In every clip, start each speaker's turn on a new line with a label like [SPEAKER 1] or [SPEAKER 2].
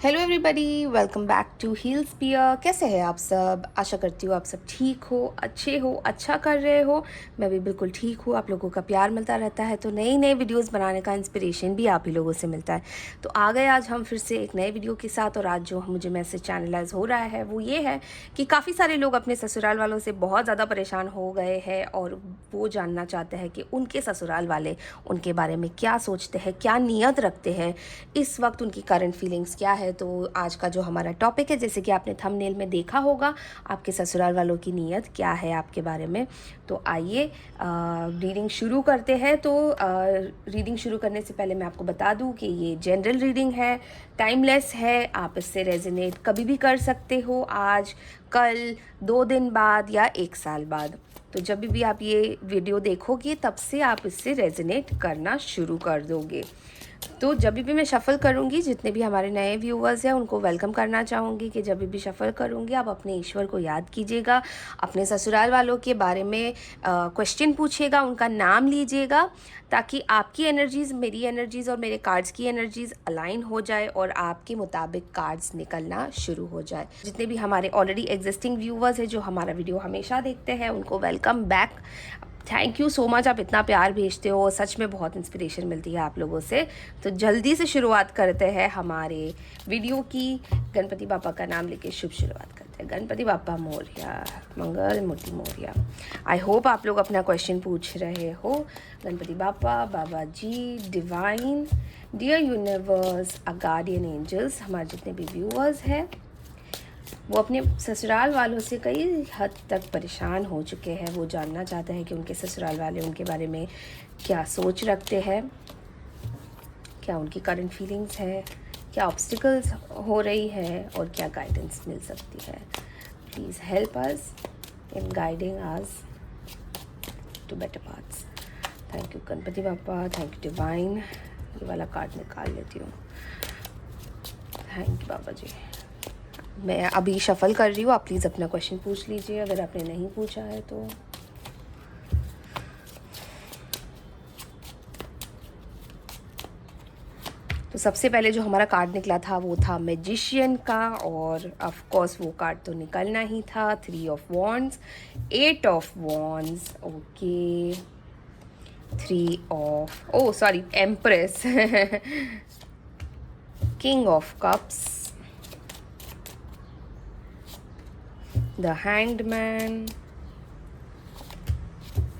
[SPEAKER 1] Hello everybody, welcome back to heal spear. कैसे हैं आप सब? आशा करती हूँ आप सब ठीक हो, अच्छे हो, अच्छा कर रहे हो। मैं भी बिल्कुल ठीक हूँ। आप लोगों का प्यार मिलता रहता है तो नई नई वीडियोस बनाने का इंस्पिरेशन भी आप ही लोगों से मिलता है। तो आ गए आज हम फिर से एक नए वीडियो के साथ। और आज जो मुझे मैसेज चैनलाइज हो रहा है वो ये है कि काफ़ी सारे लोग अपने ससुराल वालों से बहुत ज़्यादा परेशान हो गए हैं और वो जानना चाहते हैं कि उनके ससुराल वाले उनके बारे में क्या सोचते हैं, क्या नीयत रखते हैं, इस वक्त उनकी करंट फीलिंग्स क्या है। तो आज का जो हमारा टॉपिक है, जैसे कि आपने थंबनेल में देखा होगा, आपके ससुराल वालों की नीयत क्या है आपके बारे में। तो आइए रीडिंग शुरू करते हैं। तो रीडिंग शुरू करने से पहले मैं आपको बता दूं कि ये जनरल रीडिंग है, टाइमलेस है। आप इससे रेजोनेट कभी भी कर सकते हो, आज, कल, 2 दिन बाद या 1 साल बाद। तो जब भी आप ये वीडियो देखोगे तब से आप इससे रेजोनेट करना शुरू कर दोगे। तो जब भी मैं शफ़ल करूँगी, जितने भी हमारे नए व्यूवर्स हैं उनको वेलकम करना चाहूँगी कि जब भी शफ़ल करूँगी आप अपने ईश्वर को याद कीजिएगा, अपने ससुराल वालों के बारे में क्वेश्चन पूछिएगा, उनका नाम लीजिएगा, ताकि आपकी एनर्जीज़, मेरी एनर्जीज़ और मेरे कार्ड्स की एनर्जीज़ अलाइन हो जाए और आपके मुताबिक कार्ड्स निकलना शुरू हो जाए। जितने भी हमारे ऑलरेडी एग्जिस्टिंग व्यूवर्स हैं जो हमारा वीडियो हमेशा देखते हैं उनको welcome back. Thank you so much, आप इतना प्यार भेजते हो, सच में बहुत इंस्पिरेशन मिलती है आप लोगों से। तो जल्दी से शुरुआत करते हैं हमारे वीडियो की। गणपति बापा का नाम लेके शुभ शुरुआत करते हैं। गणपति बापा मोरया, मंगल मूर्ति मोरया। आई होप आप लोग अपना क्वेश्चन पूछ रहे हो। गणपति बापा, बाबा जी, divine, dear universe, a guardian angels, हमारे जितने भी व्यूअर्स हैं वो अपने ससुराल वालों से कई हद तक परेशान हो चुके हैं। वो जानना चाहते हैं कि उनके ससुराल वाले उनके बारे में क्या सोच रखते हैं, क्या उनकी करंट फीलिंग्स है, क्या ऑब्स्टिकल्स हो रही है और क्या गाइडेंस मिल सकती है। Please help us in guiding us to better paths. Thank you Ganpati Bappa, thank you divine. ये वाला कार्ड निकाल लेती हूँ। थैंक यू बाबा जी। मैं अभी शफ़ल कर रही हूँ, आप प्लीज़ अपना क्वेश्चन पूछ लीजिए अगर आपने नहीं पूछा है तो। सबसे पहले जो हमारा कार्ड निकला था वो था मैजिशियन का, और ऑफ कोर्स वो कार्ड तो निकलना ही था। 3 of wands, 8 of wands, okay, 3 of, oh sorry, empress, king of cups, the hanged man,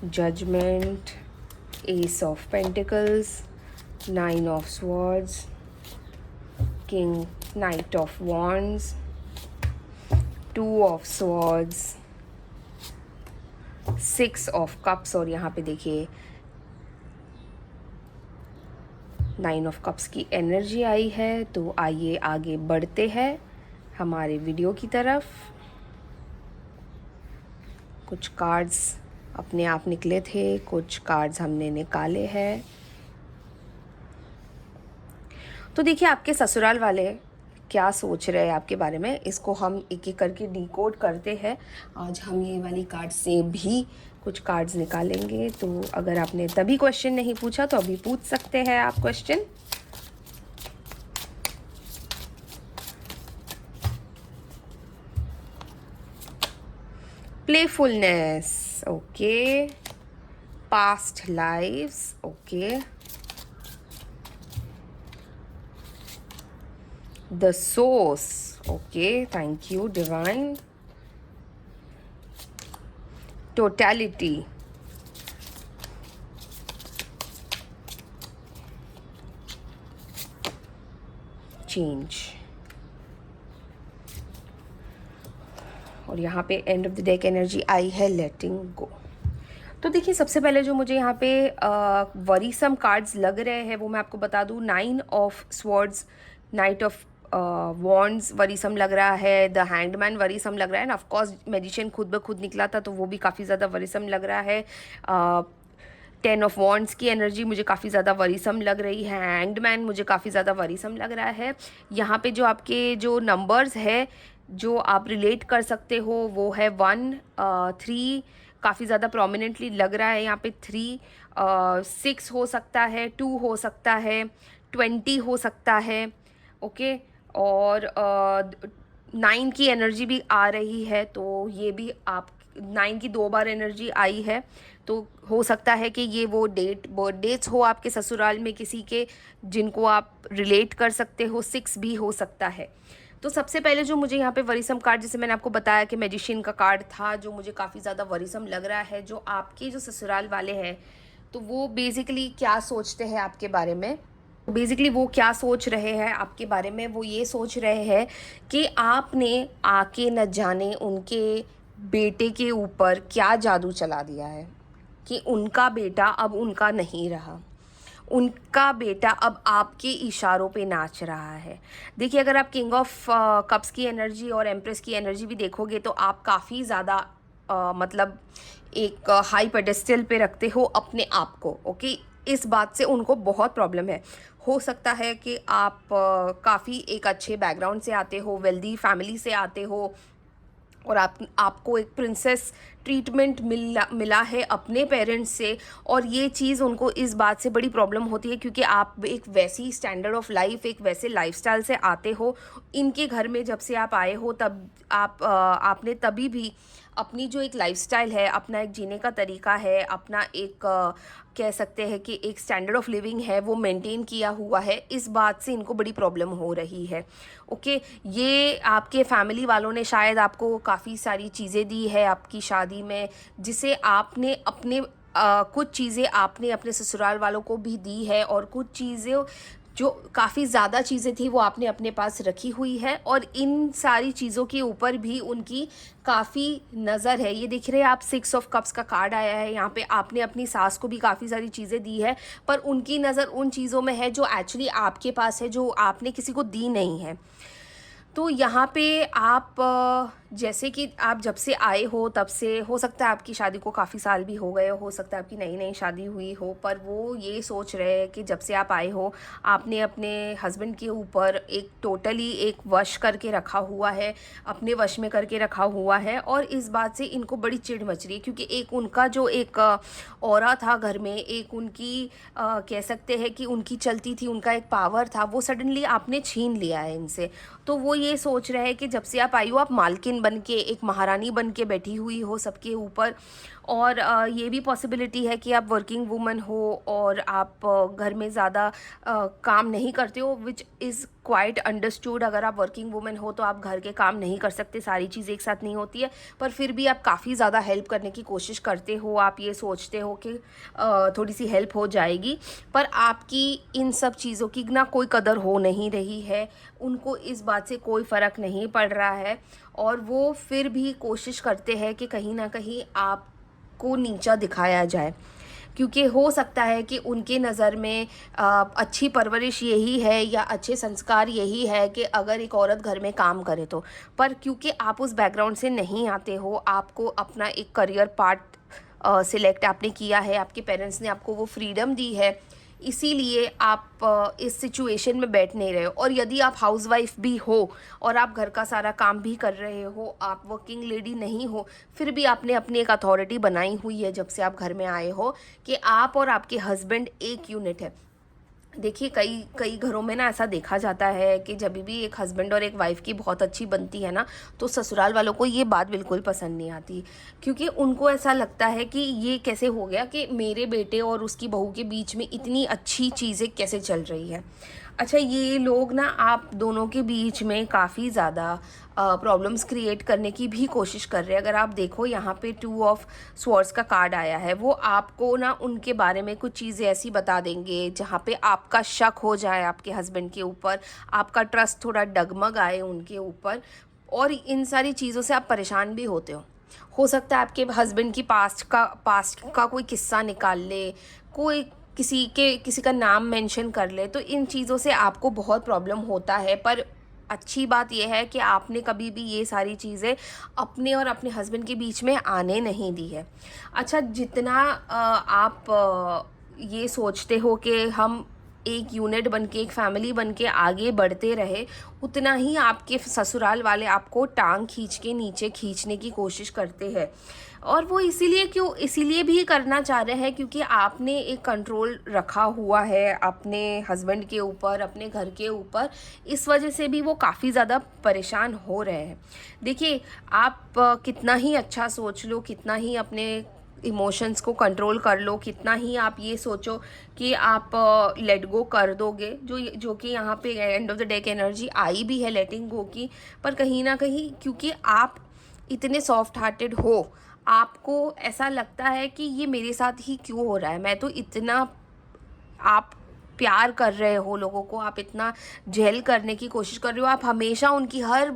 [SPEAKER 1] judgement, ace of pentacles, 9 of swords, king, knight of wands, 2 of swords, 6 of cups, और यहाँ पे देखिए 9 of cups की energy I है। तो आइए आगे बढ़ते हैं हमारे वीडियो की तरफ। कुछ कार्ड्स अपने आप निकले थे, कुछ कार्ड्स हमने निकाले हैं। तो देखिए आपके ससुराल वाले क्या सोच रहे हैं आपके बारे में, इसको हम एक एक करके डिकोड करते हैं। आज हम ये वाली कार्ड से भी कुछ कार्ड्स निकालेंगे। तो अगर आपने तभी क्वेश्चन नहीं पूछा तो अभी पूछ सकते हैं आप question. Playfulness, okay, past lives, okay, the source, okay, thank you divine, totality, change, और यहाँ पे end of the deck energy I है लेटिंग गो। तो देखिए सबसे पहले जो मुझे यहाँ पे वरीसम कार्ड्स लग रहे हैं वो मैं आपको बता दूँ। 9 of swords, night of wands worrisome लग रहा है, द हैंगडमैन वरीसम लग रहा है ना। ऑफकोर्स मैजिशियन खुद ब खुद निकला था तो वो भी काफ़ी ज़्यादा वरीसम लग रहा है। 10 ऑफ वॉन्ड्स की एनर्जी मुझे काफ़ी ज़्यादा वरीसम लग रही है। हैंगडमैन मुझे काफ़ी ज़्यादा वरीसम लग रहा है। यहाँ पे जो आपके जो नंबर्स है जो आप रिलेट कर सकते हो वो है 1, 3, काफ़ी ज़्यादा प्रोमिनेंटली लग रहा है यहाँ पे। 3, 6 हो सकता है, 2 हो सकता है, 20 हो सकता है, ओके, और 9 की एनर्जी भी आ रही है, तो ये भी आप 9 की 2 बार एनर्जी आई है, तो हो सकता है कि ये वो बर्थडेज हो आपके ससुराल में किसी के जिनको आप रिलेट कर सकते हो। 6 भी हो सकता है। तो सबसे पहले जो मुझे यहाँ पे वरीसम कार्ड, जैसे मैंने आपको बताया कि मैजिशियन का कार्ड था, जो मुझे काफ़ी ज़्यादा वरीसम लग रहा है, जो आपके जो ससुराल वाले हैं तो वो बेसिकली क्या सोचते हैं आपके बारे में। बेसिकली वो क्या सोच रहे हैं आपके बारे में, वो ये सोच रहे हैं कि आपने आके न जाने उनके बेटे के ऊपर क्या जादू चला दिया है कि उनका बेटा अब उनका नहीं रहा, उनका बेटा अब आपके इशारों पे नाच रहा है। देखिए, अगर आप किंग ऑफ कप्स की एनर्जी और एम्प्रेस की एनर्जी भी देखोगे तो आप काफ़ी ज़्यादा मतलब एक हाई पेडेस्टल पे रखते हो अपने आप को। ओके, इस बात से उनको बहुत प्रॉब्लम है। हो सकता है कि आप काफ़ी एक अच्छे बैकग्राउंड से आते हो, वेल्दी फैमिली से आते हो, और आपको एक प्रिंसेस ट्रीटमेंट मिला है अपने पेरेंट्स से, और ये चीज़ उनको इस बात से बड़ी प्रॉब्लम होती है क्योंकि आप एक वैसी स्टैंडर्ड ऑफ लाइफ, एक वैसे लाइफस्टाइल से आते हो। इनके घर में जब से आप आए हो तब आपने तभी भी अपनी जो एक लाइफस्टाइल है, अपना एक जीने का तरीका है, अपना एक कह सकते हैं कि एक स्टैंडर्ड ऑफ लिविंग है, वो मेंटेन किया हुआ है। इस बात से इनको बड़ी प्रॉब्लम हो रही है। ओके, ये आपके फैमिली वालों ने शायद आपको काफ़ी सारी चीज़ें दी है आपकी शादी में, जिसे आपने अपने कुछ चीज़ें आपने अपने ससुराल वालों को भी दी है, और कुछ चीज़ें जो काफ़ी ज़्यादा चीज़ें थी वो आपने अपने पास रखी हुई है, और इन सारी चीज़ों के ऊपर भी उनकी काफ़ी नज़र है। ये देख रहे हैं आप, 6 ऑफ कप्स का कार्ड आया है यहाँ पे। आपने अपनी सास को भी काफ़ी सारी चीज़ें दी है, पर उनकी नज़र उन चीज़ों में है जो एक्चुअली आपके पास है, जो आपने किसी को दी नहीं है। तो यहाँ पे आप जैसे कि आप जब से आए हो तब से, हो सकता है आपकी शादी को काफ़ी साल भी हो गए, हो सकता है आपकी नई नई शादी हुई हो, पर वो ये सोच रहे हैं कि जब से आप आए हो आपने अपने हस्बैंड के ऊपर एक टोटली एक वश करके रखा हुआ है, अपने वश में करके रखा हुआ है। और इस बात से इनको बड़ी चिढ़ मच रही है क्योंकि एक उनका जो एक ऑरा था घर में, एक उनकी कह सकते हैं कि उनकी चलती थी, उनका एक पावर था, वो सडनली आपने छीन लिया है इनसे। तो वो ये सोच रहे हैं कि जब से आप आई हो आप मालकिन बन के, एक महारानी बन के बैठी हुई हो सबके ऊपर। और ये भी पॉसिबिलिटी है कि आप वर्किंग वूमन हो और आप घर में ज़्यादा काम नहीं करते हो, विच इज़ क्वाइट अंडरस्टूड। अगर आप वर्किंग वूमेन हो तो आप घर के काम नहीं कर सकते, सारी चीज़ एक साथ नहीं होती है, पर फिर भी आप काफ़ी ज़्यादा हेल्प करने की कोशिश करते हो। आप ये सोचते हो कि थोड़ी सी हेल्प हो जाएगी, पर आपकी इन सब चीज़ों की ना कोई कदर हो नहीं रही है। उनको इस बात से कोई फ़र्क नहीं पड़ रहा है, और वो फिर भी कोशिश करते हैं कि कहीं ना कहीं आपको नीचा दिखाया जाए, क्योंकि हो सकता है कि उनके नज़र में अच्छी परवरिश यही है या अच्छे संस्कार यही है कि अगर एक औरत घर में काम करे तो। पर क्योंकि आप उस बैकग्राउंड से नहीं आते हो, आपको अपना एक करियर पार्ट सिलेक्ट आपने किया है, आपके पेरेंट्स ने आपको वो फ्रीडम दी है, इसीलिए आप इस सिचुएशन में बैठ नहीं रहे हो। और यदि आप हाउसवाइफ भी हो और आप घर का सारा काम भी कर रहे हो, आप वर्किंग लेडी नहीं हो, फिर भी आपने अपनी एक अथॉरिटी बनाई हुई है जब से आप घर में आए हो कि आप और आपके हस्बैंड एक यूनिट है। देखिए, कई कई घरों में ना ऐसा देखा जाता है कि जब भी एक हस्बैंड और एक वाइफ़ की बहुत अच्छी बनती है ना, तो ससुराल वालों को ये बात बिल्कुल पसंद नहीं आती, क्योंकि उनको ऐसा लगता है कि ये कैसे हो गया कि मेरे बेटे और उसकी बहू के बीच में इतनी अच्छी चीज़ें कैसे चल रही है। अच्छा, ये लोग ना आप दोनों के बीच में काफ़ी ज़्यादा प्रॉब्लम्स क्रिएट करने की भी कोशिश कर रहे हैं। अगर आप देखो यहाँ पे 2 ऑफ स्वॉर्ड्स का कार्ड आया है, वो आपको ना उनके बारे में कुछ चीज़ें ऐसी बता देंगे जहाँ पे आपका शक हो जाए आपके हस्बैंड के ऊपर, आपका ट्रस्ट थोड़ा डगमग आए उनके ऊपर, और इन सारी चीज़ों से आप परेशान भी होते हो सकता है आपके हस्बैंड की पास्ट का कोई किस्सा निकाल ले, कोई किसी का नाम मेंशन कर ले, तो इन चीज़ों से आपको बहुत प्रॉब्लम होता है। पर अच्छी बात यह है कि आपने कभी भी ये सारी चीज़ें अपने और अपने हस्बैंड के बीच में आने नहीं दी है। अच्छा, जितना आप ये सोचते हो कि हम एक यूनिट बन के, एक फैमिली बन के आगे बढ़ते रहे, उतना ही आपके ससुराल वाले आपको टांग खींच के नीचे खींचने की कोशिश करते हैं। और वो इसीलिए भी करना चाह रहे हैं क्योंकि आपने एक कंट्रोल रखा हुआ है अपने हस्बैंड के ऊपर, अपने घर के ऊपर। इस वजह से भी वो काफ़ी ज़्यादा परेशान हो रहे हैं। देखिए, आप कितना ही अच्छा सोच लो, कितना ही अपने इमोशंस को कंट्रोल कर लो, कितना ही आप ये सोचो कि आप लेट गो कर दोगे, जो कि यहाँ पे एंड ऑफ द डे की एनर्जी आई भी है लेटिंग गो की, पर कहीं ना कहीं क्योंकि आप इतने सॉफ्ट हार्टेड हो, आपको ऐसा लगता है कि ये मेरे साथ ही क्यों हो रहा है, मैं तो इतना, आप प्यार कर रहे हो लोगों को, आप इतना झेल करने की कोशिश कर रहे हो, आप हमेशा उनकी हर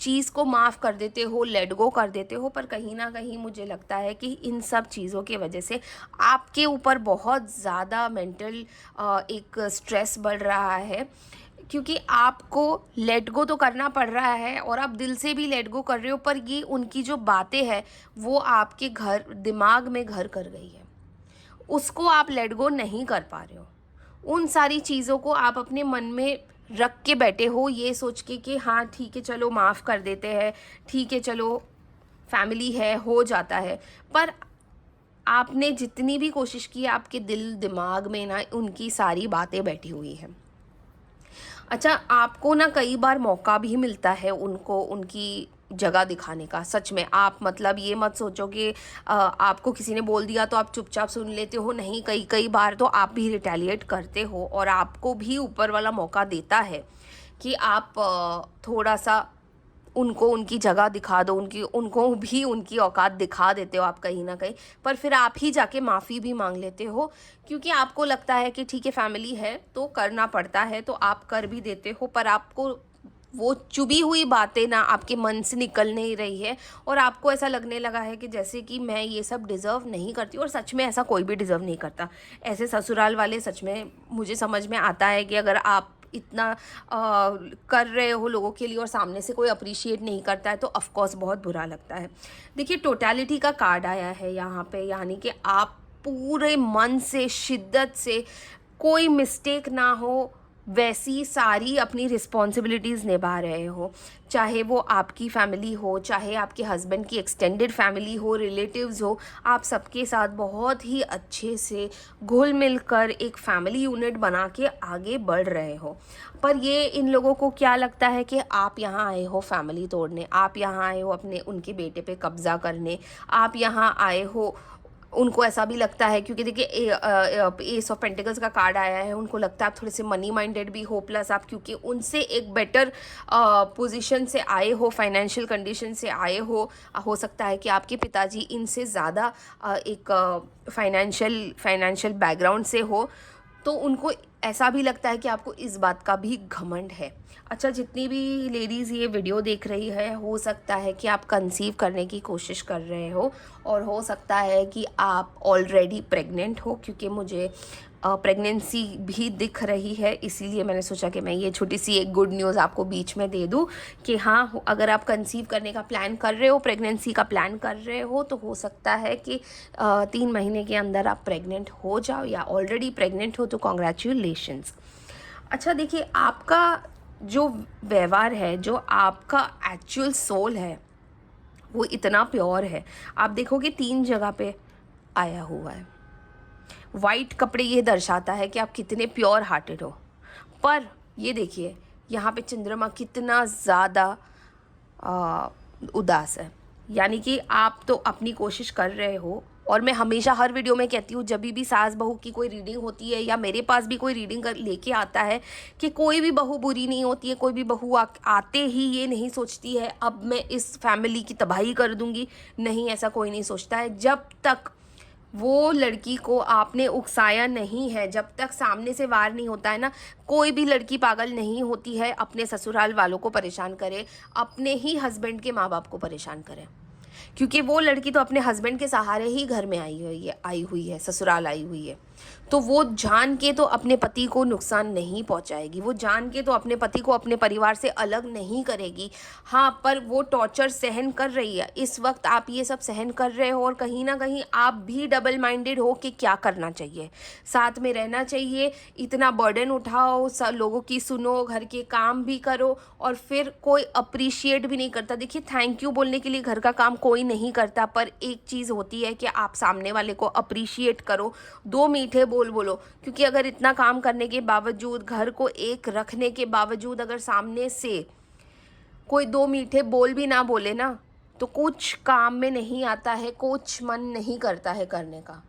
[SPEAKER 1] चीज़ को माफ़ कर देते हो, लेट गो कर देते हो, पर कहीं ना कहीं मुझे लगता है कि इन सब चीज़ों की वजह से आपके ऊपर बहुत ज़्यादा मेंटल एक स्ट्रेस बढ़ रहा है, क्योंकि आपको लेट गो तो करना पड़ रहा है और आप दिल से भी लेट गो कर रहे हो, पर ये उनकी जो बातें हैं वो आपके दिमाग में घर कर गई है, उसको आप लेट गो नहीं कर पा रहे हो। उन सारी चीज़ों को आप अपने मन में रख के बैठे हो, ये सोच के कि हाँ ठीक है चलो माफ़ कर देते हैं, ठीक है चलो फैमिली है, हो जाता है। पर आपने जितनी भी कोशिश की, आपके दिल दिमाग में ना उनकी सारी बातें बैठी हुई हैं। अच्छा, आपको ना कई बार मौका भी मिलता है उनको उनकी जगह दिखाने का। सच में आप मतलब ये मत सोचो कि आपको किसी ने बोल दिया तो आप चुपचाप सुन लेते हो, नहीं, कई कई बार तो आप भी रिटेलिएट करते हो और आपको भी ऊपर वाला मौका देता है कि आप थोड़ा सा उनको उनकी जगह दिखा दो, उनको भी उनकी औकात दिखा देते हो आप कहीं ना कहीं, पर फिर आप ही जाके माफ़ी भी मांग लेते हो क्योंकि आपको लगता है कि ठीक है फैमिली है तो करना पड़ता है, तो आप कर भी देते हो, पर आपको वो चुभी हुई बातें ना आपके मन से निकल नहीं रही है और आपको ऐसा लगने लगा है कि जैसे कि मैं ये सब डिज़र्व नहीं करती, और सच में ऐसा कोई भी डिज़र्व नहीं करता। ऐसे ससुराल वाले, सच में मुझे समझ में आता है कि अगर आप इतना कर रहे हो लोगों के लिए और सामने से कोई अप्रिशिएट नहीं करता है तो ऑफ कोर्स बहुत बुरा लगता है। देखिए, टोटलिटी का कार्ड आया है यहाँ पे, यानी कि आप पूरे मन से, शिद्दत से, कोई मिस्टेक ना हो वैसी सारी अपनी रिस्पॉन्सिबिलिटीज़ निभा रहे हो, चाहे वो आपकी फैमिली हो, चाहे आपके हस्बैंड की एक्सटेंडेड फैमिली हो, रिलेटिव्स हो, आप सबके साथ बहुत ही अच्छे से घुल मिल कर एक फैमिली यूनिट बना के आगे बढ़ रहे हो। पर ये इन लोगों को क्या लगता है कि आप यहाँ आए हो फैमिली तोड़ने, आप यहाँ आए हो अपने उनके बेटे पे कब्ज़ा करने, आप यहाँ आए हो, उनको ऐसा भी लगता है क्योंकि देखिए एस ऑफ पेंटिकल्स का कार्ड आया है, उनको लगता है आप थोड़े से मनी माइंडेड भी हो, प्लस आप क्योंकि उनसे एक बेटर पोजीशन से आए हो, फाइनेंशियल कंडीशन से आए हो सकता है कि आपके पिताजी इनसे ज़्यादा एक फाइनेंशियल बैकग्राउंड से हो, तो उनको ऐसा भी लगता है कि आपको इस बात का भी घमंड है। अच्छा, जितनी भी लेडीज़ ये वीडियो देख रही है, हो सकता है कि आप कंसीव करने की कोशिश कर रहे हो और हो सकता है कि आप ऑलरेडी प्रेग्नेंट हो, क्योंकि मुझे प्रेगनेंसी भी दिख रही है, इसीलिए मैंने सोचा कि मैं ये छोटी सी एक गुड न्यूज़ आपको बीच में दे दूं कि हाँ, अगर आप कंसीव करने का प्लान कर रहे हो, प्रेगनेंसी का प्लान कर रहे हो, तो हो सकता है कि 3 महीने के अंदर आप प्रेग्नेंट हो जाओ, या ऑलरेडी प्रेग्नेंट हो तो कॉन्ग्रेचुलेशंस। अच्छा, देखिए, आपका जो व्यवहार है, जो आपका एक्चुअल सोल है, वो इतना प्योर है। आप देखोगे 3 जगह पे आया हुआ है। वाइट कपड़े ये दर्शाता है कि आप कितने प्योर हार्टेड हो, पर ये देखिए यहाँ पे चंद्रमा कितना ज़्यादा उदास है, यानी कि आप तो अपनी कोशिश कर रहे हो। और मैं हमेशा हर वीडियो में कहती हूँ, जब भी सास बहू की कोई रीडिंग होती है या मेरे पास भी कोई रीडिंग लेके आता है, कि कोई भी बहू बुरी नहीं होती है, कोई भी बहू आते ही ये नहीं सोचती है अब मैं इस फैमिली की तबाही कर दूंगी, नहीं, ऐसा कोई नहीं सोचता है। जब तक वो लड़की को आपने उकसाया नहीं है, जब तक सामने से वार नहीं होता है ना, कोई भी लड़की पागल नहीं होती है अपने ससुराल वालों को परेशान करे, अपने ही हस्बैंड के माँ बाप को परेशान करे, क्योंकि वो लड़की तो अपने हस्बैंड के सहारे ही घर में आई हुई है, ससुराल आई हुई है। तो वो जान के तो अपने पति को नुकसान नहीं पहुंचाएगी, वो जान के तो अपने पति को अपने परिवार से अलग नहीं करेगी। हाँ, पर वो टॉर्चर सहन कर रही है इस वक्त, आप ये सब सहन कर रहे हो और कहीं ना कहीं आप भी डबल माइंडेड हो कि क्या करना चाहिए, साथ में रहना चाहिए, इतना बर्डन उठाओ, सब लोगों की सुनो, घर के काम भी करो, और फिर कोई अप्रिशिएट भी नहीं करता। देखिए, थैंक यू बोलने के लिए घर का काम कोई नहीं करता, पर एक चीज़ होती है कि आप सामने वाले को अप्रिशिएट करो, दो मीठे बोल बोलो। क्योंकि अगर इतना काम करने के बावजूद, घर को एक रखने के बावजूद, अगर सामने से कोई दो मीठे बोल भी ना बोले ना, तो कुछ काम में नहीं आता है, कुछ मन नहीं करता है करने का,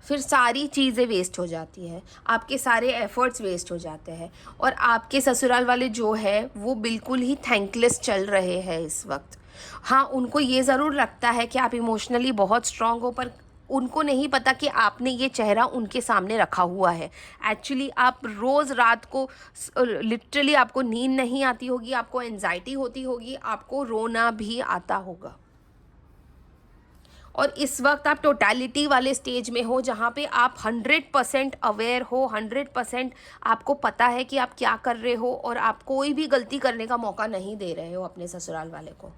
[SPEAKER 1] फिर सारी चीज़ें वेस्ट हो जाती है, आपके सारे एफर्ट्स वेस्ट हो जाते हैं। और आपके ससुराल वाले जो है वो बिल्कुल ही थैंकलेस चल रहे हैं इस वक्त। हाँ, उनको ये ज़रूर लगता है कि आप इमोशनली बहुत स्ट्रांग हो, पर उनको नहीं पता कि आपने ये चेहरा उनके सामने रखा हुआ है। एक्चुअली आप रोज़ रात को लिटरली आपको नींद नहीं आती होगी, आपको एंजाइटी होती होगी, आपको रोना भी आता होगा। और इस वक्त आप टोटलिटी वाले स्टेज में हो, जहाँ पे आप 100% अवेयर हो, 100% आपको पता है कि आप क्या कर रहे हो, और आप कोई भी गलती करने का मौका नहीं दे रहे हो अपने ससुराल वाले को।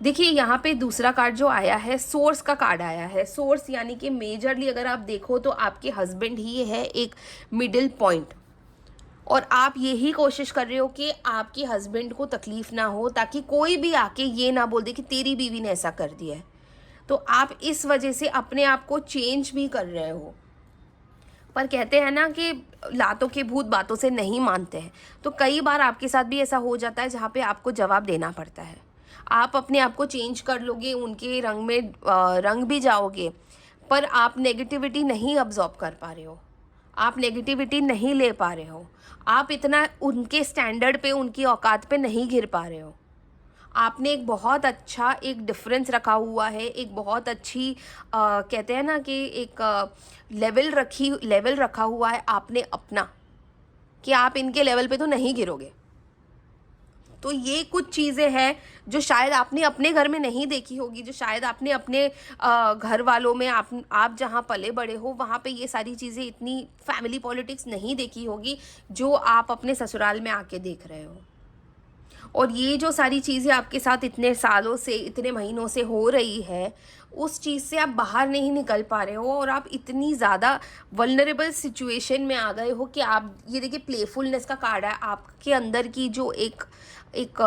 [SPEAKER 1] देखिए, यहाँ पे दूसरा कार्ड जो आया है, सोर्स का कार्ड आया है। सोर्स यानी कि मेजरली अगर आप देखो तो आपके हस्बैंड ही है एक मिडिल पॉइंट, और आप यही कोशिश कर रहे हो कि आपके हस्बैंड को तकलीफ़ ना हो, ताकि कोई भी आके ये ना बोल दे कि तेरी बीवी ने ऐसा कर दिया है। तो आप इस वजह से अपने आप को चेंज भी कर रहे हो। पर कहते हैं ना कि लातों के भूत बातों से नहीं मानते हैं, तो कई बार आपके साथ भी ऐसा हो जाता है जहाँ पे आपको जवाब देना पड़ता है। आप अपने आप को चेंज कर लोगे, उनके रंग में रंग भी जाओगे, पर आप नेगेटिविटी नहीं अब्जॉर्ब कर पा रहे हो, आप नेगेटिविटी नहीं ले पा रहे हो, आप इतना उनके स्टैंडर्ड पे, उनकी औकात पे नहीं गिर पा रहे हो। आपने एक बहुत अच्छा एक डिफरेंस रखा हुआ है, एक बहुत अच्छी कहते हैं ना कि एक लेवल रखा हुआ है आपने अपना, कि आप इनके लेवल पे तो नहीं गिरोगे। तो ये कुछ चीज़ें हैं जो शायद आपने अपने घर में नहीं देखी होगी, जो शायद आपने अपने घर वालों में, आप जहाँ पले बड़े हो वहाँ पे ये सारी चीज़ें, इतनी फैमिली पॉलिटिक्स नहीं देखी होगी जो आप अपने ससुराल में आके देख रहे हो। और ये जो सारी चीज़ें आपके साथ इतने सालों से, इतने महीनों से हो रही है, उस चीज़ से आप बाहर नहीं निकल पा रहे हो, और आप इतनी ज़्यादा वल्नरेबल सिचुएशन में आ गए हो कि आप ये देखिए, प्लेफुलनेस का कार्ड है, आपके अंदर की जो एक एक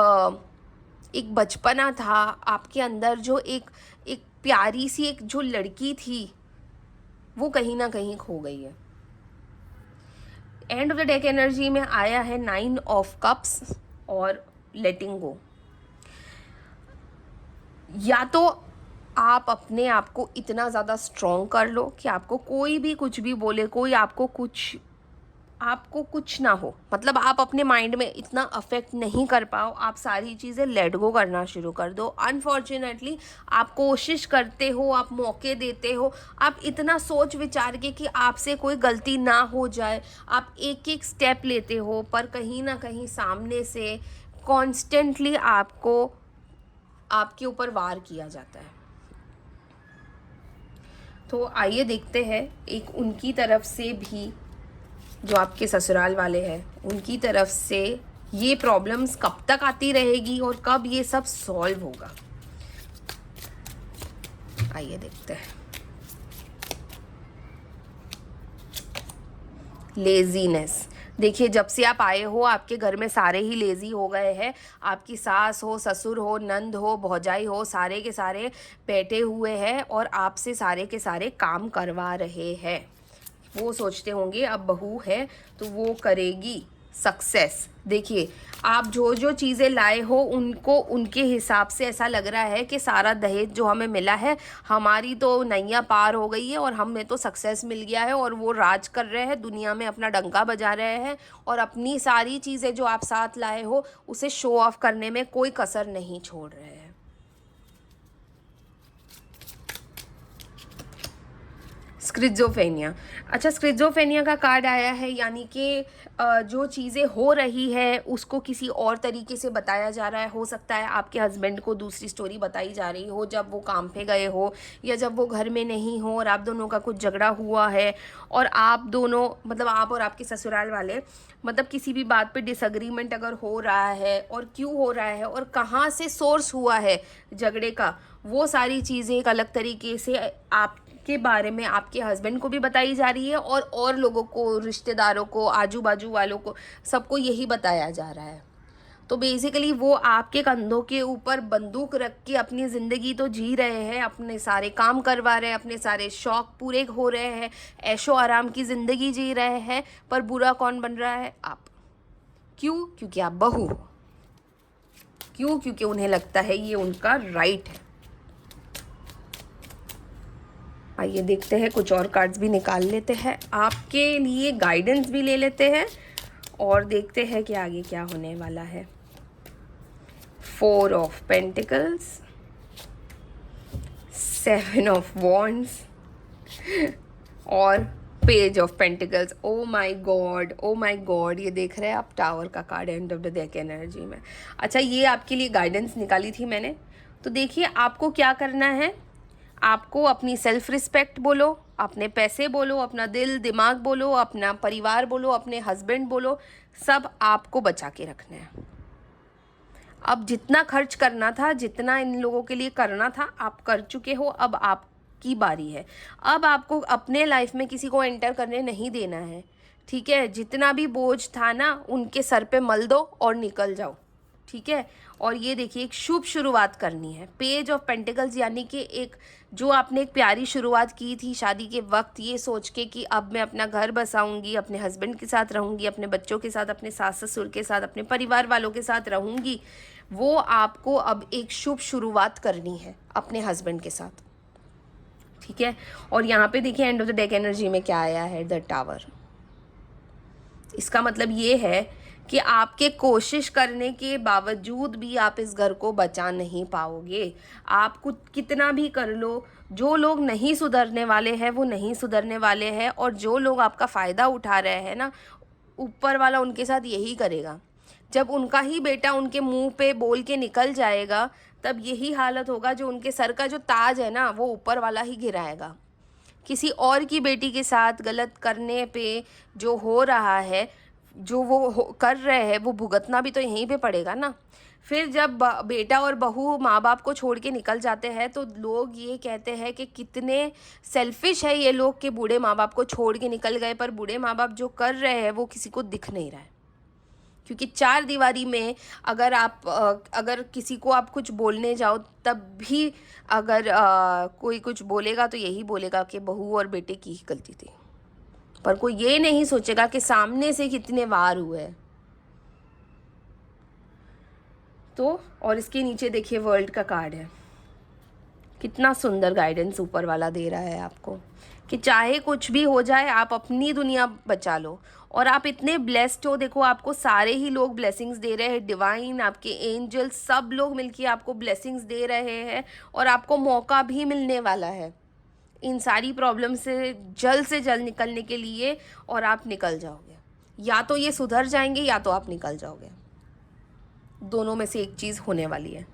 [SPEAKER 1] एक बचपना था आपके अंदर, जो एक एक प्यारी सी एक जो लड़की थी, वो कहीं ना कहीं खो गई है। And of the deck energy में आया है 9 ऑफ कप्स और लेटिंग गो। या तो आप अपने आप को इतना ज़्यादा स्ट्रॉन्ग कर लो कि आपको कोई भी कुछ भी बोले, कोई आपको कुछ ना हो, मतलब आप अपने माइंड में इतना अफेक्ट नहीं कर पाओ, आप सारी चीज़ें लेट गो करना शुरू कर दो। अनफॉर्चुनेटली आप कोशिश करते हो, आप मौके देते हो, आप इतना सोच विचार के कि आपसे कोई गलती ना हो जाए, आप एक एक स्टेप लेते हो, पर कहीं ना कहीं सामने से कॉन्स्टेंटली आपको आपके ऊपर वार किया जाता है। तो आइए देखते हैं एक उनकी तरफ से भी, जो आपके ससुराल वाले हैं, उनकी तरफ से ये प्रॉब्लम्स कब तक आती रहेगी और कब ये सब सॉल्व होगा। आइए देखते हैं। लेजीनेस। देखिए, जब से आप आए हो आपके घर में सारे ही लेज़ी हो गए हैं। आपकी सास हो, ससुर हो, नंद हो, भौजाई हो, सारे के सारे बैठे हुए हैं और आपसे सारे के सारे काम करवा रहे हैं। वो सोचते होंगे अब बहू है तो वो करेगी सक्सेस। देखिए, आप जो जो चीज़ें लाए हो उनको उनके हिसाब से ऐसा लग रहा है कि सारा दहेज जो हमें मिला है, हमारी तो नैया पार हो गई है और हमें तो सक्सेस मिल गया है, और वो राज कर रहे हैं दुनिया में, अपना डंका बजा रहे हैं, और अपनी सारी चीज़ें जो आप साथ लाए हो उसे शो ऑफ करने में कोई कसर नहीं छोड़ रहे हैं। स्क्रिजोफेनिया। अच्छा, स्क्रिजोफेनिया का कार्ड आया है, यानी कि जो चीज़ें हो रही है उसको किसी और तरीके से बताया जा रहा है। हो सकता है आपके हस्बैंड को दूसरी स्टोरी बताई जा रही हो जब वो काम पे गए हो, या जब वो घर में नहीं हो और आप दोनों का कुछ झगड़ा हुआ है, और आप दोनों मतलब आप और आपके ससुराल वाले मतलब किसी भी बात पे डिसएग्रीमेंट अगर हो रहा है और क्यों हो रहा है और कहाँ से सोर्स हुआ है झगड़े का, वो सारी चीज़ें एक अलग तरीके से आपके बारे में आपके हस्बैंड को भी बताई जा रही है, और लोगों को, रिश्तेदारों को, आजू बाजू वालों को, सबको यही बताया जा रहा है। तो बेसिकली वो आपके कंधों के ऊपर बंदूक रख के अपनी ज़िंदगी तो जी रहे हैं, अपने सारे काम करवा रहे हैं, अपने सारे शौक़ पूरे हो रहे हैं, ऐशो आराम की ज़िंदगी जी रहे हैं, पर बुरा कौन बन रहा है? आप। क्यों? क्योंकि आप बहू हो। क्यों? क्योंकि उन्हें लगता है ये उनका राइट है। आइए देखते हैं, कुछ और कार्ड्स भी निकाल लेते हैं, आपके लिए गाइडेंस भी ले लेते हैं और देखते हैं कि आगे क्या होने वाला है। 4 ऑफ पेंटिकल्स, 7 ऑफ वॉन्ड्स और page of pentacles. Oh my God, oh my God, ये देख रहे हैं आप, टावर का card and of the deck energy में। अच्छा, ये आपके लिए गाइडेंस निकाली थी मैंने। तो देखिए आपको क्या करना है, आपको अपनी सेल्फ रिस्पेक्ट बोलो, अपने पैसे बोलो, अपना दिल दिमाग बोलो, अपना परिवार बोलो, अपने हस्बैंड बोलो, सब आपको बचा के रखना है। अब जितना खर्च करना था, जितना इन लोगों के लिए करना था, आप कर चुके हो। अब आपकी बारी है। अब आपको अपने लाइफ में किसी को एंटर करने नहीं देना है, ठीक है? जितना भी बोझ था ना, उनके सर पे मल दो और निकल जाओ, ठीक है? और ये देखिए, एक शुभ शुरुआत करनी है। पेज ऑफ पेंटिकल्स यानी कि एक जो आपने एक प्यारी शुरुआत की थी शादी के वक्त, ये सोच के कि अब मैं अपना घर बसाऊंगी, अपने हस्बैंड के साथ रहूंगी, अपने बच्चों के साथ, अपने सास ससुर के साथ, अपने परिवार वालों के साथ रहूंगी, वो आपको अब एक शुभ शुरुआत करनी है अपने हस्बैंड के साथ, ठीक है? और यहाँ पे देखिए and of the deck energy में क्या आया है, द टावर। इसका मतलब ये है कि आपके कोशिश करने के बावजूद भी आप इस घर को बचा नहीं पाओगे। आप कुछ कितना भी कर लो, जो लोग नहीं सुधरने वाले हैं वो नहीं सुधरने वाले हैं, और जो लोग आपका फ़ायदा उठा रहे हैं ना, ऊपर वाला उनके साथ यही करेगा। जब उनका ही बेटा उनके मुंह पे बोल के निकल जाएगा, तब यही हालत होगा, जो उनके सर का जो ताज है ना, वो ऊपर वाला ही गिराएगा। किसी और की बेटी के साथ गलत करने पे जो हो रहा है, जो वो कर रहे हैं, वो भुगतना भी तो यहीं पे पड़ेगा ना। फिर जब बेटा और बहू माँ बाप को छोड़ के निकल जाते हैं, तो लोग ये कहते हैं कि कितने सेल्फिश है ये लोग, कि बूढ़े माँ बाप को छोड़ के निकल गए, पर बूढ़े माँ बाप जो कर रहे हैं वो किसी को दिख नहीं रहा है। क्योंकि 4 दीवारी में अगर किसी को आप कुछ बोलने जाओ, तब भी अगर कोई कुछ बोलेगा तो यही बोलेगा कि बहू और बेटे की ही गलती थी, पर कोई ये नहीं सोचेगा कि सामने से कितने वार हुए। तो और इसके नीचे देखिए वर्ल्ड का कार्ड है। कितना सुंदर गाइडेंस ऊपर वाला दे रहा है आपको, कि चाहे कुछ भी हो जाए, आप अपनी दुनिया बचा लो। और आप इतने ब्लेस्ड हो, देखो आपको सारे ही लोग ब्लेसिंग्स दे रहे हैं, डिवाइन, आपके एंजल, सब लोग मिलके आपको ब्लेसिंग्स दे रहे हैं, और आपको मौका भी मिलने वाला है इन सारी प्रॉब्लम से जल्द निकलने के लिए, और आप निकल जाओगे। या तो ये सुधर जाएंगे या तो आप निकल जाओगे, दोनों में से एक चीज़ होने वाली है।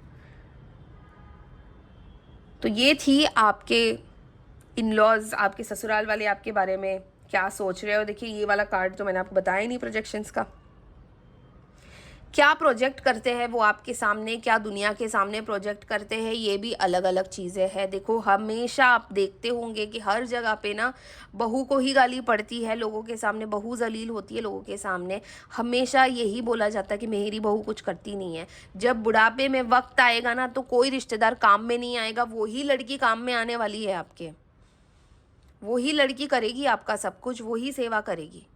[SPEAKER 1] तो ये थी आपके इन लॉज, आपके ससुराल वाले आपके बारे में क्या सोच रहे हो। देखिए ये वाला कार्ड तो मैंने आपको बताया ही नहीं प्रोजेक्शंस का, क्या प्रोजेक्ट करते हैं वो आपके सामने, क्या दुनिया के सामने प्रोजेक्ट करते हैं, ये भी अलग अलग चीज़ें हैं। देखो हमेशा आप देखते होंगे कि हर जगह पे ना बहू को ही गाली पड़ती है लोगों के सामने, बहू जलील होती है लोगों के सामने। हमेशा यही बोला जाता है कि मेरी बहू कुछ करती नहीं है। जब बुढ़ापे में वक्त आएगा ना, तो कोई रिश्तेदार काम में नहीं आएगा, वही लड़की काम में आने वाली है आपके, वही लड़की करेगी आपका सब कुछ, वही सेवा करेगी।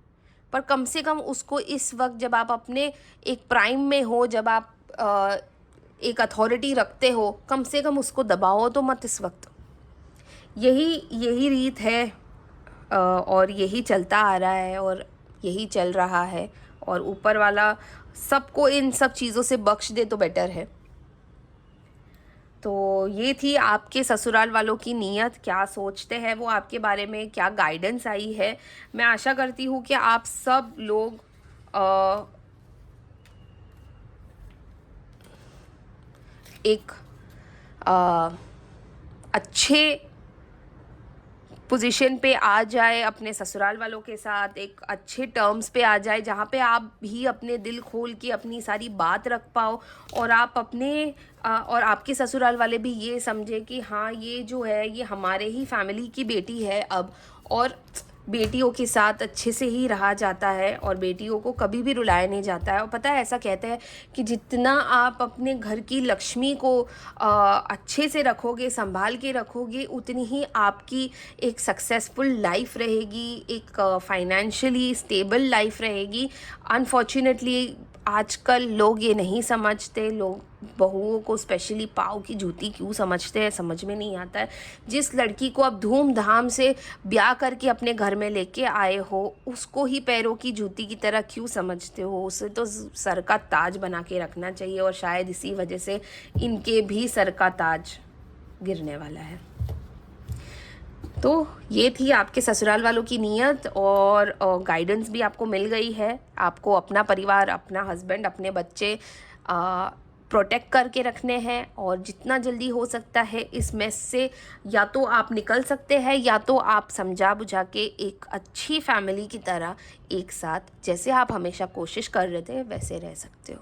[SPEAKER 1] पर कम से कम उसको इस वक्त जब आप अपने एक प्राइम में हो, जब आप एक अथॉरिटी रखते हो, कम से कम उसको दबाओ तो मत इस वक्त। यही रीत है, और यही चलता आ रहा है और यही चल रहा है। और ऊपर वाला सबको इन सब चीज़ों से बख्श दे तो बेटर है। तो ये थी आपके ससुराल वालों की नीयत, क्या सोचते हैं वो आपके बारे में, क्या गाइडेंस आई है। मैं आशा करती हूँ कि आप सब लोग एक अच्छे पोजीशन पे आ जाए, अपने ससुराल वालों के साथ एक अच्छे टर्म्स पे आ जाए, जहाँ पे आप भी अपने दिल खोल के अपनी सारी बात रख पाओ, और आप अपने और आपके ससुराल वाले भी ये समझे कि हाँ ये जो है ये हमारे ही फैमिली की बेटी है अब, और बेटियों के साथ अच्छे से ही रहा जाता है और बेटियों को कभी भी रुलाया नहीं जाता है। और पता है ऐसा कहते हैं कि जितना आप अपने घर की लक्ष्मी को अच्छे से रखोगे, संभाल के रखोगे, उतनी ही आपकी एक सक्सेसफुल लाइफ रहेगी, एक फाइनेंशियली स्टेबल लाइफ रहेगी। अनफॉर्चुनेटली आजकल लोग ये नहीं समझते, लोग बहुओं को स्पेशली पाँव की जूती क्यों समझते हैं समझ में नहीं आता है। जिस लड़की को आप धूमधाम से ब्याह करके अपने घर में लेके आए हो, उसको ही पैरों की जूती की तरह क्यों समझते हो। उसे तो सर का ताज बना के रखना चाहिए, और शायद इसी वजह से इनके भी सर का ताज गिरने वाला है। तो ये थी आपके ससुराल वालों की नीयत, और गाइडेंस भी आपको मिल गई है। आपको अपना परिवार, अपना हस्बैंड, अपने बच्चे प्रोटेक्ट करके रखने हैं, और जितना जल्दी हो सकता है इस मेस से या तो आप निकल सकते हैं, या तो आप समझा बुझा के एक अच्छी फैमिली की तरह एक साथ, जैसे आप हमेशा कोशिश कर रहे थे, वैसे रह सकते हो।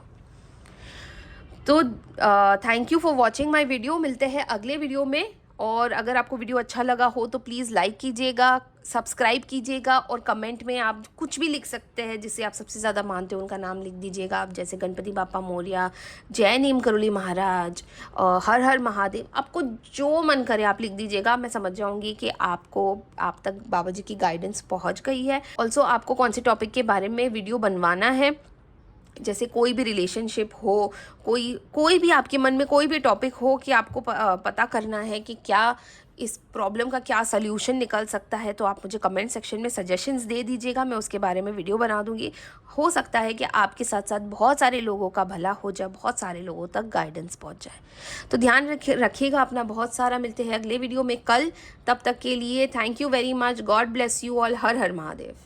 [SPEAKER 1] तो thank you for watching my video. मिलते हैं अगले वीडियो में, और अगर आपको वीडियो अच्छा लगा हो तो प्लीज़ लाइक कीजिएगा, सब्सक्राइब कीजिएगा, और कमेंट में आप कुछ भी लिख सकते हैं जिसे आप सबसे ज़्यादा मानते हो उनका नाम लिख दीजिएगा। आप जैसे गणपति बापा मोरया, जय नीम करोली महाराज, हर हर महादेव, आपको जो मन करे आप लिख दीजिएगा। मैं समझ जाऊंगी कि आप तक बाबा जी की गाइडेंस पहुंच गई है। ऑल्सो आपको कौन से टॉपिक के बारे में वीडियो बनवाना है, जैसे कोई भी रिलेशनशिप हो, कोई भी आपके मन में कोई भी टॉपिक हो कि आपको पता करना है कि क्या इस प्रॉब्लम का क्या सल्यूशन निकल सकता है, तो आप मुझे कमेंट सेक्शन में सजेशंस दे दीजिएगा, मैं उसके बारे में वीडियो बना दूंगी। हो सकता है कि आपके साथ साथ बहुत सारे लोगों का भला हो जाए, बहुत सारे लोगों तक गाइडेंस पहुंच जाए। तो ध्यान रखिएगा अपना बहुत सारा। मिलते हैं अगले वीडियो में कल, तब तक के लिए thank you very much. God bless you all. Her her Mahadev.